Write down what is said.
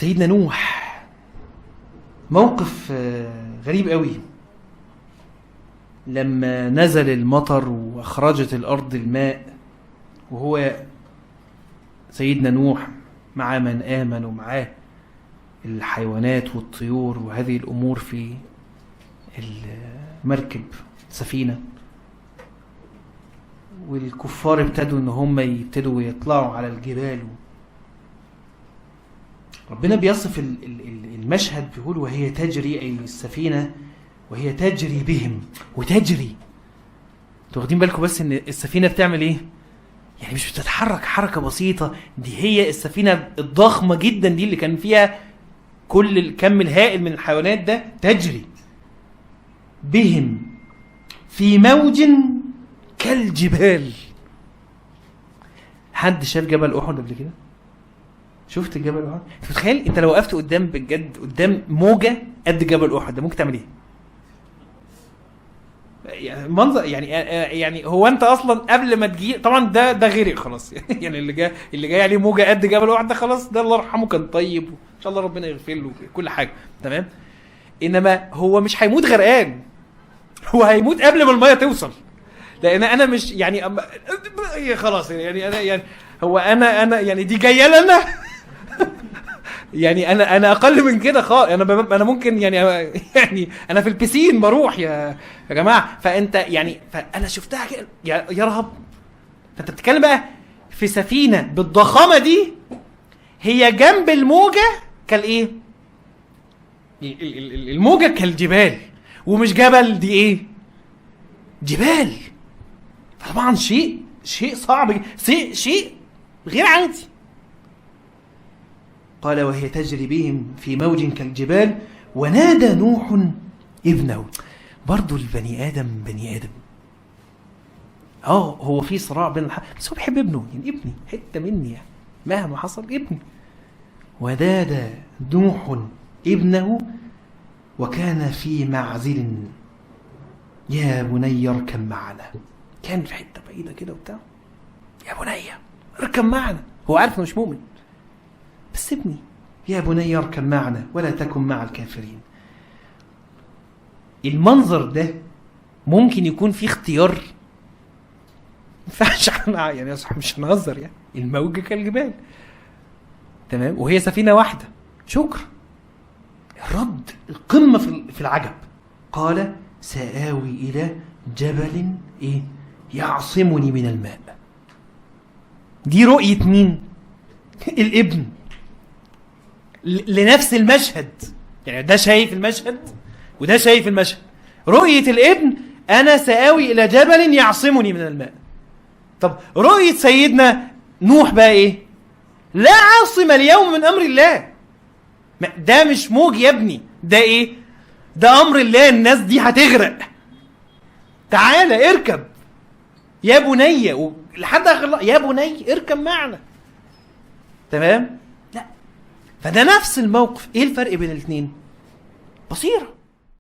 سيدنا نوح موقف غريب قوي. لما نزل المطر واخرجت الارض الماء، وهو سيدنا نوح مع من آمن ومعاه الحيوانات والطيور وهذه الأمور في المركب سفينة، والكفار ابتدوا ان هم يبتدوا يطلعوا على الجبال. ربنا بيصف المشهد بيقول وهي تجري، أي السفينة وهي تجري بهم. وتجري، انتوا واخدين بالكم بس ان السفينة بتعمل ايه؟ يعني مش بتتحرك حركة بسيطة، دي هي السفينة الضخمة جدا دي اللي كان فيها كل الكم الهائل من الحيوانات ده تجري بهم في موج كالجبال. حد شاف جبل أحد قبل كده؟ شفت جبل أحد؟ انت متخيل انت لو وقفت قدام بجد قدام موجة قد جبل أحد ده ممكن تعمل ايه؟ يعني منظر يعني هو انت اصلا قبل ما تجي طبعا ده غرق خلاص. يعني اللي جاي عليه موجه قد جبل واحد ده خلاص، ده الله يرحمه كان طيب وان شاء الله ربنا يغفر له كل حاجه تمام. انما هو مش هيموت غرقان، هو هيموت قبل ما الميه توصل. لان انا مش يعني خلاص يعني انا يعني هو انا يعني دي جايه لنا. يعني انا اقل من كده خالص. انا ممكن يعني انا في البسين بروح يا جماعه. فانت يعني فانا شفتها كده يا رهب. فانت بتتكلم بقى في سفينه بالضخامه دي، هي جنب الموجه كالايه؟ الموجه كالجبال، ومش جبل، دي ايه؟ جبال. طبعا شيء صعب، شيء غير عادي. قال وهي تجري بهم في موج كالجبال ونادى نوح ابنه. برضو البني آدم بني آدم، هو في صراع بين بس هو بيحب ابنه. يعني ابني حتة مني يعني مهما حصل ابني. ونادى نوح ابنه وكان في معزل يا بني اركب معنا. كان في حتة بعيدة كده وبتاع، يا بني اركب معنا. هو عارف انه مش مؤمن بس ابني، يا بني اركب معنا ولا تكن مع الكافرين. المنظر ده ممكن يكون فيه اختيار، مينفعش يعني يا صاحبي مش هنهزر. يعني الموجة كالجبال تمام، وهي سفينة واحدة. شكر الرد القمة في العجب. قال سآوي إلى جبل يعصمني من الماء. دي رؤية مين؟ الابن لنفس المشهد. يعني ده شايف المشهد وده شايف المشهد. رؤية الابن أنا سآوي إلى جبل يعصمني من الماء. طب رؤية سيدنا نوح بقى إيه؟ لا عاصم اليوم من أمر الله. ده مش موج يا ابني، ده إيه؟ ده أمر الله. الناس دي هتغرق، تعالى اركب يا بني. لحد آخر يا بني اركب معنا تمام. لا، فده نفس الموقف. ايه الفرق بين الاثنين؟ بصيرة.